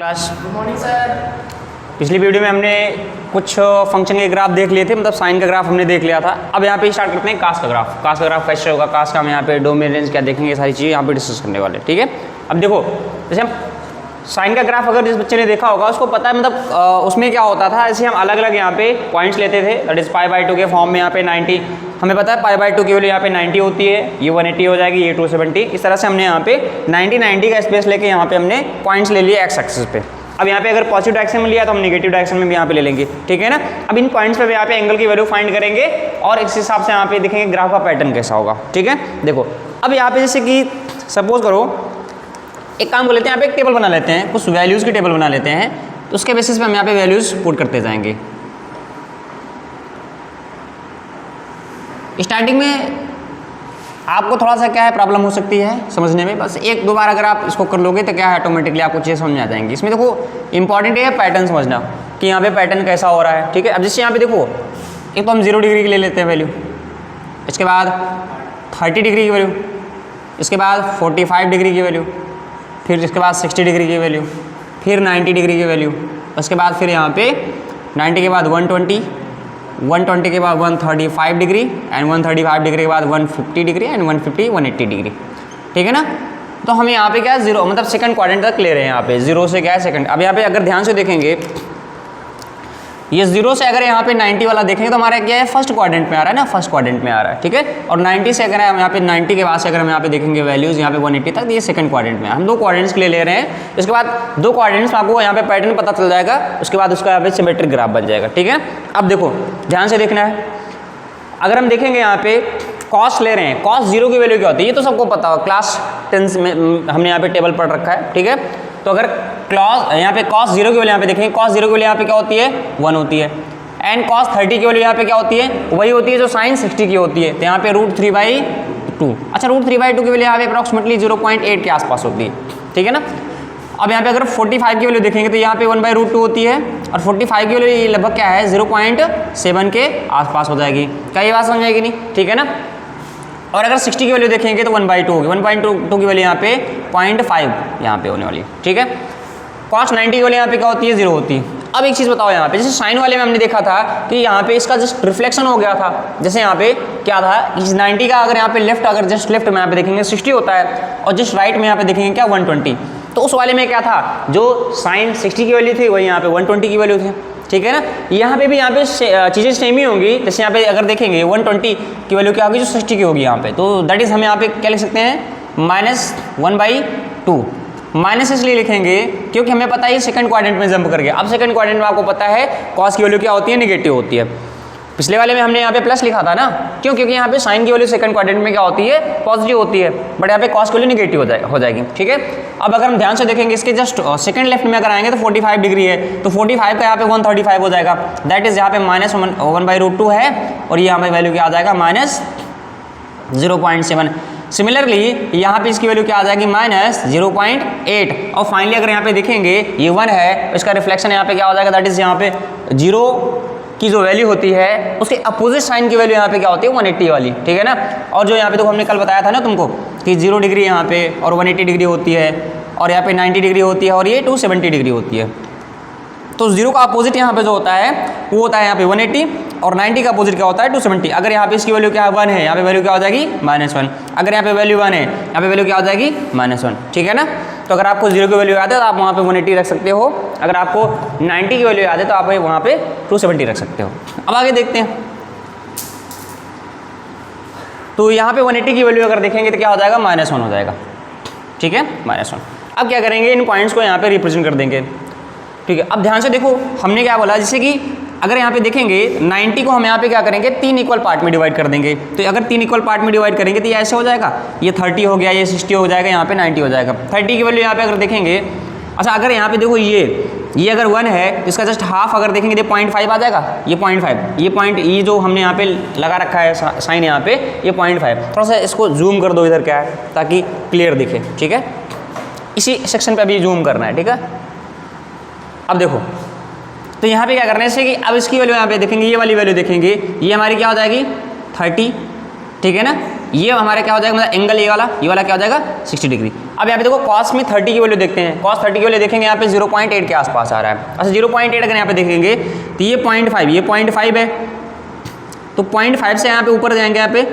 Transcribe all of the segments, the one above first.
Class. Good morning sir. पिछली video में हमने कुछ फंक्शन के ग्राफ देख लिए थे, मतलब साइन का ग्राफ हमने देख लिया था। अब यहाँ पे स्टार्ट करते हैं कास का ग्राफ। कास का ग्राफ कैसे होगा, कास का हम यहाँ पे डोमेन रेंज क्या देखेंगे, सारी चीज़ें यहाँ पे डिस्कस करने वाले। ठीक है, अब देखो जैसे हम साइन का ग्राफ अगर जिस बच्चे ने देखा होगा उसको पता है, मतलब उसमें क्या होता था, ऐसे हम अलग अलग यहाँ पे पॉइंट्स लेते थे। दैट इज π/2 के फॉर्म में यहाँ पे 90, हमें पता है π/2 की वैल्यू यहाँ पे 90 होती है, ये 180 हो जाएगी, ये 270। इस तरह से हमने यहाँ पे 90 का स्पेस लेके यहाँ पे हमने पॉइंट्स ले लिए एक्स एक्सिस पे। अब यहाँ पे अगर पॉजिटिव डायरेक्शन में लिया तो हम नेगेटिव डायरेक्शन में भी यहाँ पे ले लेंगे। ठीक है ना। अब इन पॉइंट्स पे यहाँ पे एंगल की वैल्यू फाइंड करेंगे और इस हिसाब से यहाँ पे देखेंगे ग्राफ का पैटर्न कैसा होगा। ठीक है, देखो अब यहाँ पे जैसे कि सपोज करो एक काम कर लेते हैं, यहाँ पे एक टेबल बना लेते हैं, कुछ वैल्यूज़ की टेबल बना लेते हैं, तो उसके बेसिस पे हम यहाँ पे वैल्यूज़ पुट करते जाएंगे। स्टार्टिंग में आपको थोड़ा सा क्या है प्रॉब्लम हो सकती है समझने में, बस एक दो बार अगर आप इसको कर लोगे तो क्या है ऑटोमेटिकली आपको चीज़ें समझ में आ जाएंगी। इसमें देखो इंपॉर्टेंट है पैटर्न समझना कि यहाँ पे पैटर्न कैसा हो रहा है। ठीक है, अब जैसे यहाँ पे देखो एक तो हम 0 डिग्री की ले लेते हैं वैल्यू, इसके बाद 30 डिग्री की वैल्यू, इसके बाद 45 डिग्री की वैल्यू, फिर इसके बाद 60 डिग्री की वैल्यू, फिर 90 डिग्री की वैल्यू, उसके बाद फिर यहाँ पे 90 के बाद 120, 120 के बाद 135 डिग्री एंड 135 डिग्री के बाद 150 डिग्री एंड 180 डिग्री। ठीक है ना। तो हमें यहाँ पे क्या है जीरो, मतलब सेकंड क्वाड्रेंट तक ले रहे हैं। यहाँ पे जीरो से क्या है सेकंड। अब यहाँ पे अगर ध्यान से देखेंगे ये जीरो से अगर यहाँ पे 90 वाला देखेंगे तो हमारा क्या है फर्स्ट क्वाड्रेंट में आ रहा है ना, फर्स्ट क्वाड्रेंट में आ रहा है। ठीक है, और 90 से अगर हम यहाँ पे 90 के बाद से अगर हम यहाँ पे देखेंगे वैल्यूज़ यहाँ पे 180 तक, ये सेकंड क्वाड्रेंट में हम दो क्वाड्रेंट्स के लिए ले रहे हैं। इसके बाद दो क्वाड्रेंट्स में आपको यहाँ पे पैटर्न पता चल जाएगा, उसके बाद उसका यहाँ पे सिमेट्रिक ग्राफ बन जाएगा। ठीक है, अब देखो ध्यान से देखना है, अगर हम देखेंगे यहाँ पे कॉस ले रहे हैं, कॉस जीरो की वैल्यू क्या होती है ये तो सबको पता हो, क्लास 10 में हमने यहाँ पे टेबल पढ़ रखा है। ठीक है, तो अगर क्लॉस यहाँ पे कॉस जीरो की वैल्यू यहाँ पे देखेंगे, कॉस जीरो की वैल्यू यहाँ पे क्या होती है 1 होती है, एंड कॉस 30 की वैल्यू यहाँ पे क्या होती है वही होती है जो साइन 60 की होती है, तो यहाँ पे √3/2। अच्छा √3/2 की वैल्यू यहाँ पे अप्रॉक्सीमेटली 0.8 के आसपास होती है। ठीक है ना। अब यहाँ पे अगर 45 की वैल्यू देखेंगे तो यहाँ पे 1/√2 होती है, और 45 की वैल्यू लगभग क्या है 0.7 के आसपास हो जाएगी। क्या ये बात समझ आएगी नहीं। ठीक है ना। और अगर 60 की वैल्यू देखेंगे तो 1/2 होगी, 1/2 की वैल्यू यहाँ पे 0.5 यहाँ पे होने वाली। ठीक है, कॉस 90 की वैल्यू यहाँ पे क्या होती है 0 होती है। अब एक चीज़ बताओ, यहाँ पे जैसे साइन वाले में हमने देखा था कि यहाँ पे इसका जस्ट रिफ्लेक्शन हो गया था, जैसे यहाँ पे क्या था इस 90 का अगर यहाँ पे लेफ्ट, अगर जस्ट लेफ्ट में यहाँ पे देखेंगे 60 होता है, और जस्ट राइट में यहाँ पे देखेंगे क्या 120। तो उस वाले में क्या था, जो साइन 60 की वैल्यू थी वही यहाँ पे 120 की वैल्यू थी। ठीक है ना। यहाँ पे भी यहाँ पे चीज़ें सेम ही होंगी, जैसे यहाँ पे अगर देखेंगे 120 की वैल्यू क्या होगी जो 60 की होगी यहाँ पे, तो दैट इज़ हम यहाँ पे क्या लिख सकते हैं -1/2। माइनस इसलिए लिखेंगे क्योंकि हमें पता है ये सेकंड क्वाड्रेंट में जंप कर गया। अब सेकंड क्वाड्रेंट में आपको पता है कॉस की वैल्यू क्या होती है नेगेटिव होती है। पिछले वाले में हमने यहाँ पे प्लस लिखा था ना, क्यों, क्योंकि यहाँ पे साइन की वैल्यू सेकंड क्वाड्रेंट में क्या होती है पॉजिटिव होती है, बट यहाँ पे कॉस की वैल्यू नेगेटिव हो जाएगी। ठीक है, अब अगर हम ध्यान से देखेंगे इसके जस्ट सेकंड लेफ्ट में अगर आएंगे तो 45 डिग्री है, तो 45 का यहाँ पे 135 हो जाएगा, दैट इज यहाँ पे -1/√2 है, और यहाँ पे वैल्यू क्या आ जाएगा -0.7। सिमिलरली यहाँ पे इसकी वैल्यू क्या आ जाएगी -0.8। और फाइनली अगर यहाँ पे देखेंगे ये 1 है, इसका रिफ्लेक्शन यहाँ पे क्या हो जाएगा, दैट इज यहाँ पे 0 की जो वैल्यू होती है उसके अपोजिट साइन की वैल्यू यहाँ पे क्या होती है 180 वाली। ठीक है ना। और जो यहाँ पे तो हमने कल बताया था ना तुमको कि 0 डिग्री यहाँ पे और 180 डिग्री होती है, और यहाँ पे 90 डिग्री होती है, और ये 270 डिग्री होती है। तो 0 का अपोजिट यहाँ पे जो होता है वो होता है यहाँ पे 180, और 90 का अपोजिट क्या होता है 270। अगर यहाँ पे इसकी वैल्यू क्या है 1 है, यहाँ पे वैल्यू क्या हो जाएगी -1। अगर यहाँ पे वैल्यू 1 है, यहाँ पे वैल्यू क्या हो जाएगी -1। ठीक है ना। तो अगर आपको 0 की वैल्यू याद है तो आप वहाँ पे 180 रख सकते हो, अगर आपको 90 की वैल्यू याद है तो आप वहाँ पे 270 रख सकते हो। अब आगे देखते हैं, तो यहाँ पे 180 की वैल्यू अगर देखेंगे तो क्या हो जाएगा -1 हो जाएगा। ठीक है, -1। अब क्या करेंगे, इन पॉइंट्स को यहाँ पे रिप्रेजेंट कर देंगे। ठीक है, अब ध्यान से देखो हमने क्या बोला, जैसे कि अगर यहाँ पे देखेंगे 90 को हम यहाँ पे क्या करेंगे 3 इक्वल पार्ट में डिवाइड कर देंगे, तो अगर 3 इक्वल पार्ट में डिवाइड करेंगे तो ये ऐसे हो जाएगा, ये 30 हो गया, ये 60 हो जाएगा, यहाँ पे 90 हो जाएगा। 30 की वैल्यू यहाँ पे अगर देखेंगे, अच्छा अगर यहाँ पे देखो ये अगर 1 है, इसका जस्ट हाफ अगर देखेंगे तो 0.5 आ जाएगा, ये 0.5, ये जो हमने यहाँ पे लगा रखा है साइन यहाँ पे ये 0.5। थोड़ा सा इसको जूम कर दो इधर क्या है ताकि क्लियर दिखे। ठीक है, इसी सेक्शन पे अभी जूम करना है। ठीक है, अब देखो तो यहाँ पे क्या करना है जैसे कि अब इसकी वैल्यू यहाँ पे देखेंगे, ये वाली वैल्यू देखेंगे, ये हमारी क्या हो जाएगी 30। ठीक है ना, ये हमारे क्या हो जाएगा, मतलब एंगल ये वाला क्या हो जाएगा 60 डिग्री। अब यहाँ पे देखो कॉस में 30 की वैल्यू देखते हैं, कॉस 30 की वैल्यू देखेंगे यहाँ पे 0.8 के आसपास आ रहा है। अच्छा 0.8 अगर यहाँ पे देखेंगे तो ये 0.5, ये 0.5 है, तो 0.5 से यहाँ पे ऊपर जाएंगे यहाँ पे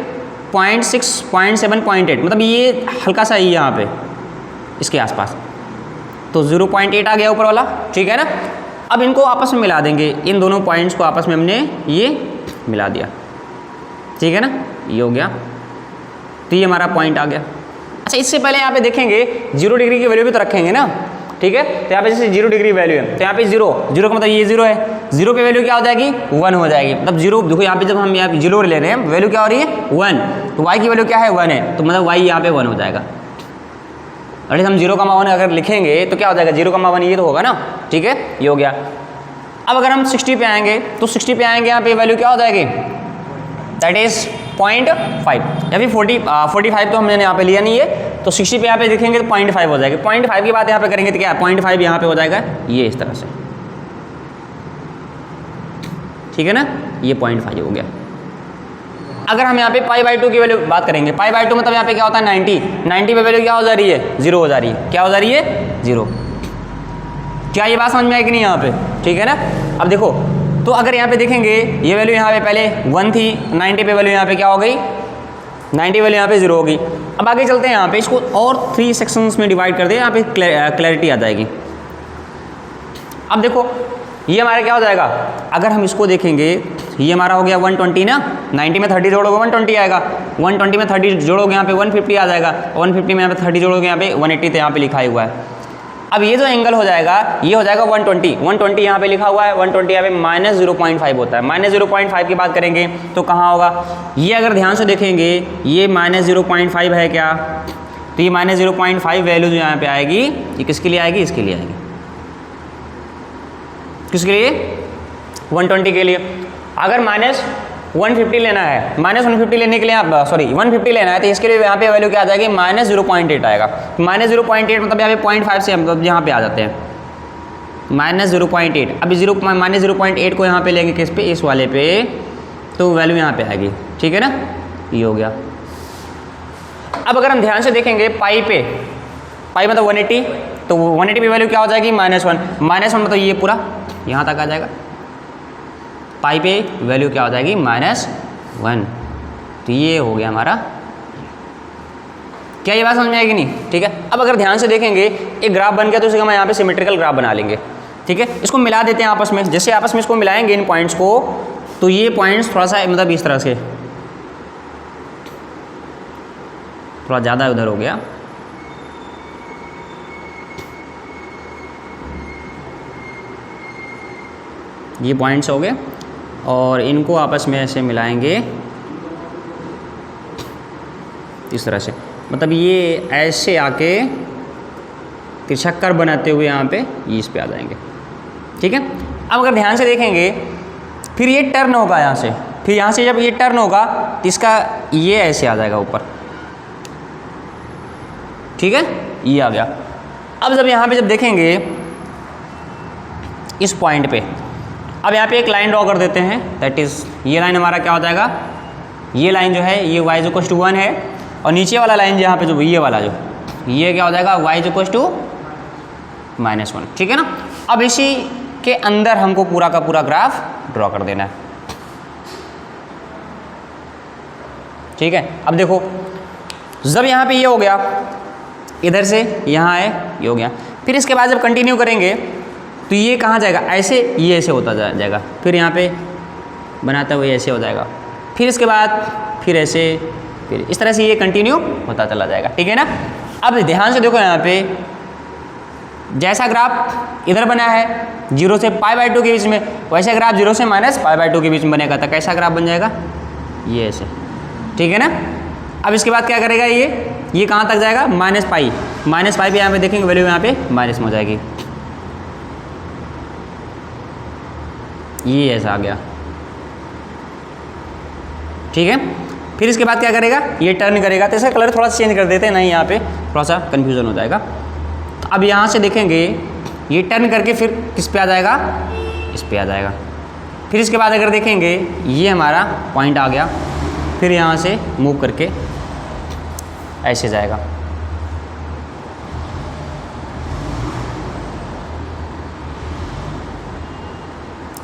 0.6, 0.7, 0.8, मतलब ये हल्का सा ही यहाँ पे इसके आसपास, तो 0.8 आ गया ऊपर वाला, ठीक है ना। अब इनको आपस में मिला देंगे, इन दोनों पॉइंट्स को आपस में हमने ये मिला दिया, ठीक है ना, ये हो गया, तो ये हमारा पॉइंट आ गया। अच्छा इससे पहले यहाँ पे देखेंगे 0 डिग्री की वैल्यू भी तो रखेंगे ना, ठीक है, तो यहाँ पे जैसे 0 डिग्री वैल्यू है तो यहाँ पे 0 का मतलब ये 0 है, 0 पे वैल्यू क्या हो जाएगी 1 हो जाएगी, मतलब 0 देखो यहाँ पे जब हम यहाँ पे 0 ले रहे हैं वैल्यू क्या हो रही है 1, तो y की वैल्यू क्या है 1 है, तो मतलब y यहाँ पे 1 हो जाएगा। अरे हम 0,1 अगर लिखेंगे तो क्या हो जाएगा 0,1 ये तो होगा ना, ठीक है, ये हो गया। अब अगर हम 60 पे आएंगे तो 60 पे आएंगे यहाँ पे वैल्यू क्या हो जाएगी, दैट इज 0.5 या फिर 45 तो हमने यहाँ पे लिया नहीं है, तो 60 पे यहाँ पे देखेंगे तो 0.5 हो जाएगा। 0.5 की बात यहाँ पे करेंगे तो क्या 0.5 यहाँ पे हो जाएगा ये इस तरह से, ठीक है ना, ये 0.5 हो गया। अगर हम यहाँ पे π/2 की वैल्यू बात करेंगे, π/2 मतलब यहाँ पे क्या होता है 90 पे वैल्यू क्या हो जा रही है 0 हो जा रही है, क्या हो जा रही है 0। क्या ये बात समझ में आई कि नहीं यहाँ पे, ठीक है ना। अब देखो तो अगर यहाँ पे देखेंगे ये वैल्यू यहाँ पे पहले 1 थी, 90 पे वैल्यू यहाँ पे क्या हो गई 90 वैल्यू यहाँ पे 0 होगी। अब आगे चलते हैं, यहाँ पे इसको और 3 सेक्शंस में डिवाइड कर दें, यहाँ पे क्लैरिटी आ जाएगी। अब देखो ये हमारा क्या हो जाएगा, अगर हम इसको देखेंगे ये हमारा हो गया 120 ना, 90 में 30 जोड़ोगे 120 आएगा, 120 में 30 जोड़ोगे यहाँ पे 150 आ जाएगा, 150 में यहाँ पे 30 जोड़ोगे यहाँ पे 180 तो यहाँ पे लिखा हुआ है। अब ये जो एंगल हो जाएगा ये हो जाएगा 120 यहाँ पे लिखा हुआ है, 120 यहाँ पे -0.5 होता है। -0.5 की बात करेंगे तो कहाँ होगा, ये अगर ध्यान से देखेंगे ये -0.5 है क्या, तो ये -0.5 वैल्यू जो यहाँ पे आएगी ये किसके लिए आएगी, इसके लिए आएगी, किसके लिए 120 के लिए। अगर -150 लेना है, -150 लेने के लिए आप 150 लेना है तो इसके लिए यहाँ पे वैल्यू क्या आ जाएगी -0.8 आएगा। -0.8 मतलब यहाँ पे 0.5 से मतलब यहाँ पे आ जाते हैं -0.8। अभी -0.8 को यहाँ पे लेंगे किस पे, इस वाले पे, तो वैल्यू यहाँ पे आएगी, ठीक है ना, ये हो गया। अब अगर हम ध्यान से देखेंगे पाई पे, पाई मतलब 180, तो 180 पे वैल्यू क्या हो जाएगी -1 मतलब ये पूरा यहाँ तक आ जाएगा, पाई पे वैल्यू क्या हो जाएगी -1, तो ये हो गया हमारा। क्या ये बात समझ में आएगी नहीं, ठीक है। अब अगर ध्यान से देखेंगे एक ग्राफ बन गया तो इसे हम यहाँ पे सिमेट्रिकल ग्राफ बना लेंगे, ठीक है। इसको मिला देते हैं आपस में, जैसे आपस में इसको मिलाएंगे इन पॉइंट्स को, तो ये पॉइंट्स थोड़ा सा मतलब इस तरह से थोड़ा ज़्यादा उधर हो गया, ये पॉइंट्स हो गए और इनको आपस में ऐसे मिलाएंगे इस तरह से, मतलब ये ऐसे आके तिरछक्कर बनाते हुए यहाँ पे ये इस पे आ जाएंगे, ठीक है। अब अगर ध्यान से देखेंगे फिर ये टर्न होगा यहाँ से, फिर यहाँ से जब ये टर्न होगा तो इसका ये ऐसे आ जाएगा ऊपर, ठीक है, ये आ गया। अब जब यहाँ पे जब देखेंगे इस पॉइंट पे, अब यहाँ पे एक लाइन ड्रॉ कर देते हैं, दैट इज़ ये लाइन हमारा क्या हो जाएगा, ये लाइन जो है ये y = 1 है, और नीचे वाला लाइन यहाँ पे जो ये वाला जो ये क्या हो जाएगा y = -1, ठीक है ना। अब इसी के अंदर हमको पूरा का पूरा ग्राफ ड्रॉ कर देना है, ठीक है। अब देखो जब यहाँ पे ये हो गया, इधर से यहाँ है ये हो गया, फिर इसके बाद जब कंटिन्यू करेंगे तो ये कहाँ जाएगा, ऐसे ये ऐसे होता जाएगा, फिर यहाँ पे बनाते हुए ऐसे हो जाएगा, फिर इसके बाद फिर ऐसे, फिर इस तरह से ये कंटिन्यू होता चला जाएगा, ठीक है ना। अब ध्यान से देखो यहाँ पे जैसा ग्राफ इधर बना है 0 से π/2 के बीच में, वैसे ग्राफ 0 से -π/2 के बीच में बनेगा, तो कैसा ग्राफ बन जाएगा ये ऐसे, ठीक है ना। अब इसके बाद क्या करेगा ये कहाँ तक जाएगा -π पे यहाँ पे देखेंगे वैल्यू यहाँ पे माइनस में हो जाएगी, ये ऐसा आ गया, ठीक है। फिर इसके बाद क्या करेगा ये टर्न करेगा, तो इसका कलर थोड़ा सा चेंज कर देते हैं, नहीं यहाँ पे थोड़ा सा कन्फ्यूज़न हो जाएगा। तो अब यहाँ से देखेंगे ये टर्न करके फिर किस पे आ जाएगा, इस पे आ जाएगा। फिर इसके बाद अगर देखेंगे ये हमारा पॉइंट आ गया, फिर यहाँ से मूव करके ऐसे जाएगा।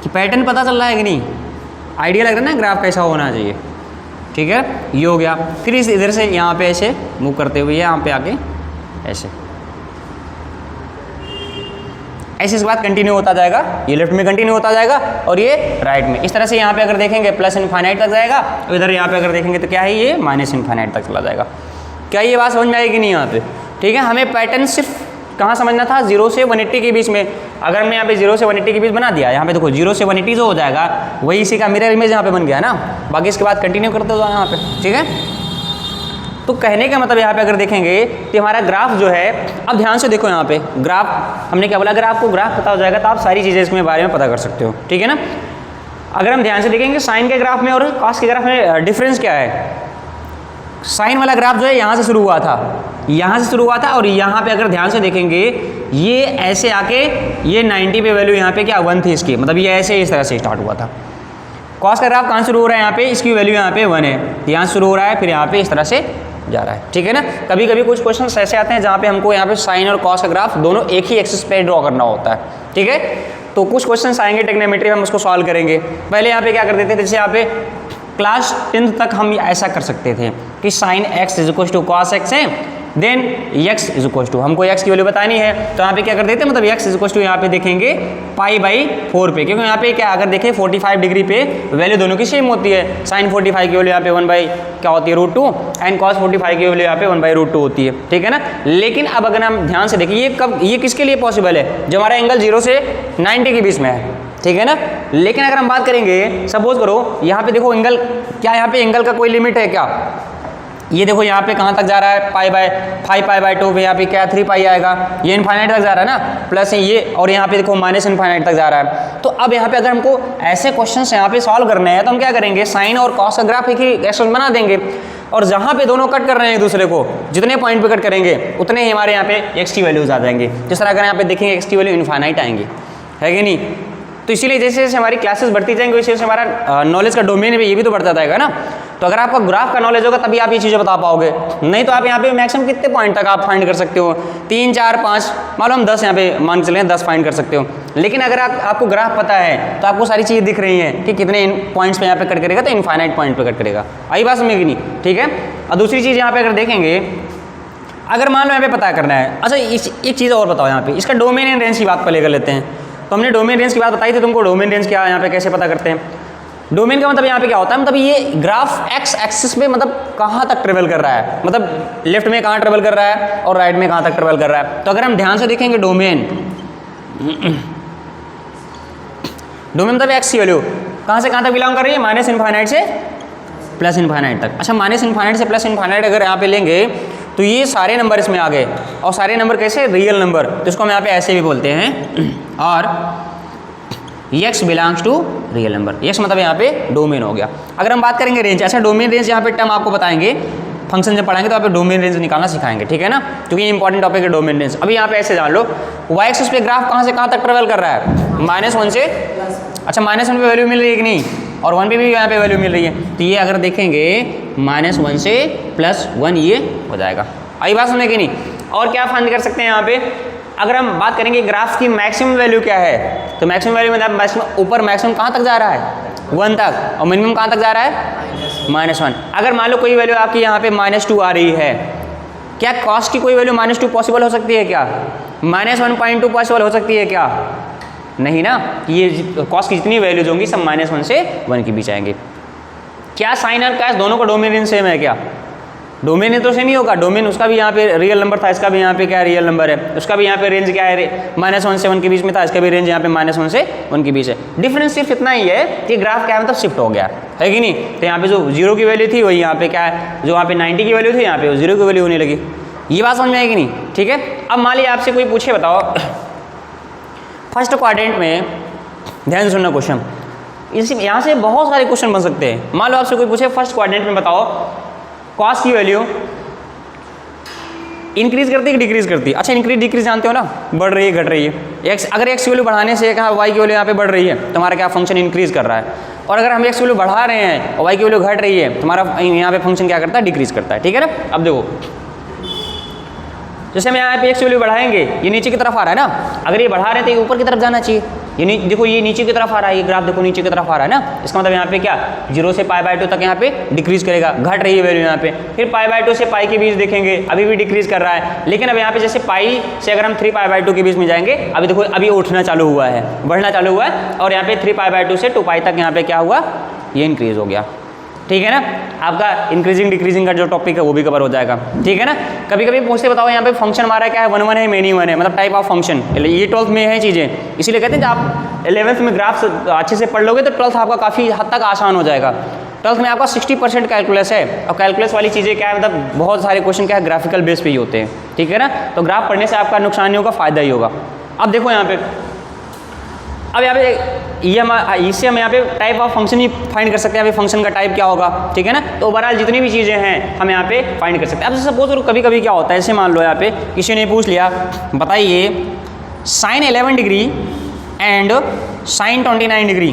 कि पैटर्न पता चल रहा है कि नहीं, आइडिया लग रहा है ना ग्राफ कैसा होना चाहिए। ठीक है, ये हो गया। फिर इस इधर से यहाँ पे ऐसे मूव करते हुए यहाँ पे आके ऐसे ऐसे इसके बाद कंटिन्यू होता जाएगा, ये लेफ्ट में कंटिन्यू होता जाएगा और ये राइट में। इस तरह से यहाँ पे अगर देखेंगे प्लस इनफाइनाइट तक जाएगा, और इधर यहाँ पे अगर देखेंगे तो क्या है, ये माइनस इनफाइनाइट तक चला जाएगा। क्या ये बात समझ में आएगी नहीं यहाँ पे? ठीक है, हमें पैटर्न सिर्फ कहाँ समझना था, 0 से 180 के बीच में। अगर मैं यहाँ पे 0 से 180 के बीच बना दिया, यहाँ पे देखो 0 से 180 जो हो जाएगा वही इसी का मिरर इमेज यहाँ पे बन गया ना। बाकी इसके बाद कंटिन्यू करते जाओ यहाँ पे। ठीक है, तो कहने का मतलब यहाँ पे अगर देखेंगे कि हमारा ग्राफ जो है, अब ध्यान से देखो यहाँ पे ग्राफ, हमने क्या बोला, अगर आपको ग्राफ पता हो जाएगा तो आप सारी चीज़ें इसके बारे में पता कर सकते हो। ठीक है ना। अगर हम ध्यान से देखेंगे साइन के ग्राफ में और कॉस के ग्राफ में डिफरेंस क्या है, साइन वाला ग्राफ जो है यहाँ से शुरू हुआ था, यहाँ से शुरू हुआ था, और यहाँ पे अगर ध्यान से देखेंगे ये ऐसे आके ये 90 पे वैल्यू यहाँ पे क्या 1 थी इसकी, मतलब ये ऐसे इस तरह से स्टार्ट हुआ था। कॉस का ग्राफ कहाँ शुरू हो रहा है, यहाँ पे इसकी वैल्यू यहाँ पे 1 है, यहाँ शुरू हो रहा है, फिर यहाँ पे इस तरह से जा रहा है। ठीक है ना। कभी कभी कुछ क्वेश्चन ऐसे आते हैं जहाँ पे हमको यहाँ पे साइन और कॉस का ग्राफ दोनों एक ही एक्सिस पे ड्रॉ करना होता है। ठीक है, तो कुछ क्वेश्चन आएंगे ट्रिग्नोमेट्री में, हम उसको सॉल्व करेंगे। पहले यहाँ पे क्या करते थे, जैसे यहाँ पे क्लास 10th तक हम ऐसा कर सकते थे कि sine x is equal to cos x है, then x is equal to, हमको x की वैल्यू बतानी है तो यहाँ पे क्या कर देते हैं, मतलब x इज इक्वल टू यहाँ पे देखेंगे π/4 पे, क्योंकि यहाँ पे क्या अगर देखें 45 डिग्री पे वैल्यू दोनों की सेम होती है। साइन 45 की वैल्यू यहाँ पे 1 क्या होती है √2 एंड cos 45 की वैल्यू यहाँ पे 1/√2 होती है। ठीक है ना। लेकिन अब अगर हम ध्यान से देखें ये किसके लिए पॉसिबल है, जो हमारा एंगल 0 से 90 के बीच में है। ठीक है ना। लेकिन अगर हम बात करेंगे, सपोज करो यहाँ पे देखो एंगल, क्या यहाँ पे एंगल का कोई लिमिट है क्या, ये देखो यहाँ पे कहाँ तक जा रहा है, π/2 पे यहाँ पे क्या 3 पाई आएगा, ये इनफाइनाइट तक जा रहा है ना, प्लस ये, और यहाँ पे देखो माइनस इनफाइनाइट तक जा रहा है। तो अब यहाँ पे अगर हमको ऐसे क्वेश्चंस यहाँ पे सॉल्व करने हैं तो हम क्या करेंगे, साइन और कॉस का ग्राफ एक ही एक्शन बना देंगे, और जहाँ पे दोनों कट कर रहे हैं एक दूसरे को, जितने पॉइंट पे कट करेंगे उतने ही हमारे यहाँ पे एक्स की वैल्यूज आ जाएंगे। जिस तरह अगर यहाँ पे देखेंगे एक्स की वैल्यू इनफाइनाइट आएंगी, है कि नहीं। तो इसीलिए जैसे जैसे हमारी क्लासेस बढ़ती जाएंगी वैसे वैसे हमारा नॉलेज का डोमेन भी ये भी तो बढ़ता जाएगा ना। तो अगर आपका ग्राफ का नॉलेज होगा तभी आप ये चीज़ें बता पाओगे, नहीं तो आप यहाँ पे मैक्सिमम कितने पॉइंट तक आप फाइंड कर सकते हो, 3 4 5 मालूम 10 यहाँ पे मान के चलें 10 फाइंड कर सकते हो। लेकिन अगर आपको ग्राफ पता है तो आपको सारी चीज़ें दिख रही हैं कि कितने पॉइंट्स पे यहाँ पे कट करेगा, तो इनफाइनाइट पॉइंट पे कट करेगा। आई बात समझ नहीं। ठीक है। और दूसरी चीज़ यहाँ पे अगर देखेंगे, अगर मान लो यहाँ पे पता करना है, अच्छा एक चीज़ और बताओ यहाँ पे, इसका डोमेन एंड रेंज की बात पहले कर लेते हैं। तो हमने डोमेन रेंज की बात बताई थी तुमको, डोमेन रेंज क्या यहाँ पे कैसे पता करते हैं। डोमेन का मतलब यहाँ पे क्या होता है, मतलब ये ग्राफ एक्स एक्सिस में मतलब कहाँ तक ट्रेवल कर रहा है, मतलब लेफ्ट में कहाँ ट्रेवल कर रहा है और राइट में कहाँ तक ट्रेवल कर रहा है। तो अगर हम ध्यान से देखेंगे डोमेन मतलब एक्स की वैल्यू कहाँ से कहाँ तक बिलोंग कर रही है, माइनस इनफाइनाइट से प्लस इनफाइनाइट तक। अच्छा, माइनस इनफाइनाइट से प्लस इनफाइनाइट अगर यहाँ पे लेंगे तो ये सारे नंबर इसमें आ गए, और सारे नंबर कैसे, रियल नंबर, तो इसको हम यहाँ पे ऐसे भी बोलते हैं, और x belongs to real number. x मतलब यहाँ पे डोमेन हो गया। अगर हम बात करेंगे रेंज, अच्छा डोमेन रेंज यहाँ पे टर्म आपको बताएंगे, फंक्शन जब पढ़ाएंगे तो यहाँ पे डोमेन रेंज निकालना सिखाएंगे। ठीक है ना, क्योंकि ये इंपॉर्टेंट टॉपिक है डोमेन रेंज। अभी यहाँ पे ऐसे जान लो, y एक्सिस पे ग्राफ कहाँ से कहाँ तक ट्रेवल कर रहा है, -1 से, अच्छा -1 पे वैल्यू मिल रही है कि नहीं, और 1 पे भी यहाँ पे वैल्यू मिल रही है। तो ये अगर देखेंगे -1 से +1 ये हो जाएगा। आई बात समझे कि नहीं। और क्या फाइंड कर सकते हैं यहाँ पे, अगर हम बात करेंगे ग्राफ की मैक्सिमम वैल्यू क्या है, तो मैक्सिमम वैल्यू मतलब मैक्सिमम ऊपर मैक्सिमम कहाँ तक जा रहा है 1 तक, और मिनिमम कहाँ तक जा रहा है -1। अगर मान लो कोई वैल्यू आपकी यहाँ पे -2 आ रही है, क्या कॉस की कोई वैल्यू -2 पॉसिबल हो सकती है क्या, -1.2 पॉसिबल हो सकती है क्या, नहीं ना। ये कॉस की जितनी वैल्यूज होंगी सब -1 से 1 के बीच आएंगे। क्या साइन और कॉस दोनों का डोमेन रेंज सेम है क्या, डोमेन तो सेम ही होगा। डोमेन उसका भी यहाँ पे रियल नंबर था, इसका भी यहाँ पे क्या रियल नंबर है, उसका भी यहाँ पे रेंज क्या है, -1 से 1 के बीच में था, इसका भी रेंज यहाँ पे -1 से 1 के बीच है। डिफरेंस सिर्फ इतना ही है कि ग्राफ क्या है, मतलब शिफ्ट हो गया है कि नहीं। तो यहाँ पे जो 0 की वैल्यू थी वही यहाँ पे क्या है, जो यहाँ पे 90 की वैल्यू थी यहाँ पे 0 की वैल्यू होने लगी। ये बात समझ में आएगी नहीं। ठीक है। अब मान लीजिए आपसे कोई पूछे, बताओ फर्स्ट क्वाड्रेंट में, ध्यान से सुनना क्वेश्चन, इसी यहाँ से बहुत सारे क्वेश्चन बन सकते हैं। मान लो आपसे कोई पूछे फर्स्ट क्वाड्रेंट में बताओ कॉस की वैल्यू इंक्रीज करती है कि डिक्रीज करती है। अच्छा, इंक्रीज डिक्रीज जानते हो ना, बढ़ रही है घट रही है। एक्स अगर एक्स की वैल्यू बढ़ाने से कहा वाई की वैल्यू यहाँ पे बढ़ रही है तो हमारा क्या फंक्शन इंक्रीज कर रहा है, और अगर हम एक्स की वैल्यू बढ़ा रहे हैं और वाई की वैल्यू घट रही है तो हमारा यहाँ पे फंक्शन क्या करता है, डिक्रीज करता है। ठीक है ना। अब देखो जैसे हम यहाँ पे x वैल्यू बढ़ाएंगे, ये नीचे की तरफ आ रहा है ना, अगर ये बढ़ा रहे हैं तो ये ऊपर की तरफ जाना चाहिए। ये देखो ये नीचे की तरफ आ रहा है, ये ग्राफ देखो नीचे की तरफ आ रहा है ना, इसका मतलब यहाँ पे क्या 0 से π/2 तक यहाँ पे डिक्रीज करेगा, घट रही है वैल्यू यहाँ पे। फिर π/2 से पाई के बीच देखेंगे, अभी भी डिक्रीज कर रहा है, लेकिन अब यहाँ पे जैसे पाई से अगर हम 3π/2 के बीच में जाएंगे, अभी देखो अभी उठना चालू हुआ है, बढ़ना चालू हुआ है, और यहाँ पे 3π/2 से 2π तक यहाँ पे क्या हुआ, ये इंक्रीज हो गया। ठीक है ना, आपका इंक्रीजिंग डिक्रीजिंग का जो टॉपिक है वो भी कवर हो जाएगा। ठीक है ना, कभी कभी पूछते बताओ यहाँ पे फंक्शन हमारा क्या है, 1 1 है, मेनी 1 है, मतलब टाइप ऑफ फंक्शन, ये 12th में है चीज़ें, इसीलिए कहते हैं जब आप 11th में ग्राफ्स अच्छे से पढ़ लोगे तो 12th आपका काफ़ी हद तक आसान हो जाएगा। 12th में आपका 60% कैलकुलस है, और कैलकुलस वाली चीज़ें क्या है, मतलब बहुत सारे क्वेश्चन क्या है ग्राफिकल बेस पे ही होते हैं। ठीक है ना, तो ग्राफ पढ़ने से आपका नुकसान नहीं होगा, फायदा ही होगा। अब देखो यहाँ पे, अब यहाँ पे इससे हम यहाँ पे type of function he find कर सकते हैं, यहाँ पे फंक्शन का टाइप क्या होगा। ठीक है ना, तो ओवरऑल जितनी भी चीज़ें हैं हम यहाँ पे फाइंड कर सकते हैं। अब सपोज करो कभी कभी क्या होता है, ऐसे मान लो यहाँ पे किसी ने पूछ लिया, बताइए sin 11 degree and sin 29 degree,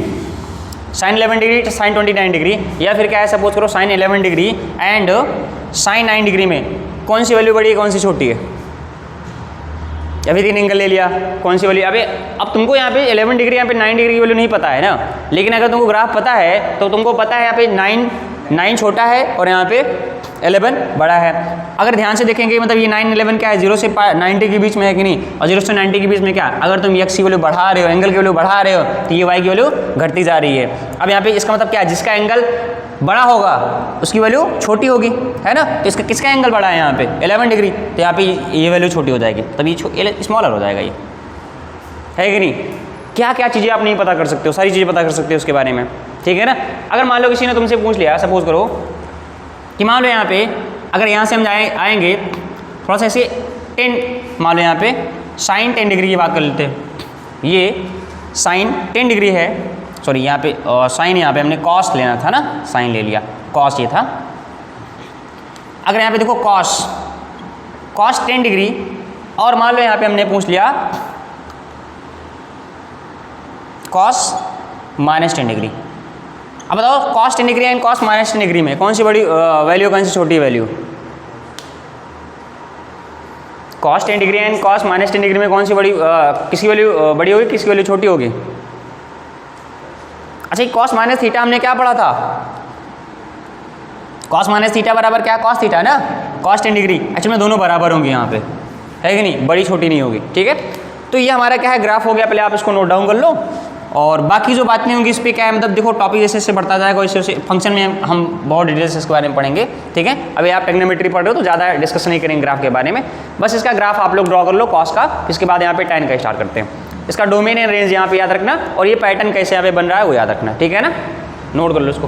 sin 11 degree sin 29 degree, या फिर क्या है सपोज करो sin 11 degree and sin 9 degree में कौन सी वैल्यू बड़ी है, कौन सी छोटी है, या फिर 3 एंगल ले लिया, कौन सी वैल्यू। अबे अब तुमको यहाँ पे 11 डिग्री यहाँ पे 9 डिग्री की वैल्यू नहीं पता है ना, लेकिन अगर तुमको ग्राफ पता है तो तुमको पता है यहाँ पे 9 छोटा है और यहाँ पे 11 बड़ा है। अगर ध्यान से देखेंगे मतलब ये 9 11 क्या है, 0 से 90 के बीच में है कि नहीं, और 0 से 90 के बीच में क्या, अगर तुम x की वैल्यू बढ़ा रहे हो, एंगल की वैल्यू बढ़ा रहे हो, तो ये y की वैल्यू घटती जा रही है। अब यहाँ पे इसका मतलब क्या है, जिसका एंगल बड़ा होगा उसकी वैल्यू छोटी होगी, है ना, तो इसका किसका एंगल बड़ा है यहाँ पे 11 डिग्री, तो यहाँ पे ये वैल्यू छोटी हो जाएगी, तभी स्मॉलर हो जाएगा, ये है कि नहीं। क्या क्या चीज़ें आप नहीं पता कर सकते हो, सारी चीज़ें पता कर सकते हो उसके बारे में। ठीक है ना, अगर मान लो किसी ने तुमसे पूछ लिया, सपोज करो कि मान लो यहाँ पे अगर यहाँ से हम आएंगे थोड़ा सा ऐसे 10, मान लो यहाँ पे sin 10 डिग्री की बात कर लेते हैं, ये sin 10 डिग्री है, सॉरी यहाँ पे साइन, यहाँ पे हमने कॉस लेना था ना, साइन ले लिया, कॉस ये था। अगर यहाँ पे देखो कॉस 10 डिग्री, और मान लो यहाँ पे हमने पूछ लिया कॉस -10 डिग्री। अब बताओ cos 10 degree and cos -10 degree में कौन सी बड़ी वैल्यू, कौन सी छोटी value. Cos 10 degree and cos -10 degree में कौन सी बड़ी किसकी वैल्यू बड़ी होगी, किसकी वैल्यू छोटी होगी। अच्छा, कॉस माइनस थीटा हमने क्या पढ़ा था, कॉस माइनस थीटा बराबर क्या, कॉस थीटा ना, कॉस 10 डिग्री। एक्चुअली में दोनों बराबर होंगे यहाँ पे, है कि नहीं, बड़ी छोटी नहीं होगी। ठीक है, तो ये हमारा क्या है ग्राफ हो गया, पहले आप इसको नोट डाउन कर लो, और बाकी जो बातें होंगी इस पर क्या है, मतलब देखो टॉपिक जैसे जैसे बढ़ता जाएगा वैसे फंक्शन में हम बहुत डिटेल से इसके बारे में पढ़ेंगे। ठीक है, अभी आप टेक्नोमेट्री पढ़ रहे हो तो ज़्यादा डिस्कशन नहीं करेंगे ग्राफ के बारे में, बस इसका ग्राफ आप लोग ड्रॉ कर लो कॉस का, इसके बाद यहाँ पे tan का स्टार्ट करते हैं। इसका डोमेन एंड रेंज यहाँ पे याद रखना, और ये पैटर्न कैसे यहाँ पे बन रहा है वो याद रखना। ठीक है ना, नोट कर लो इसको।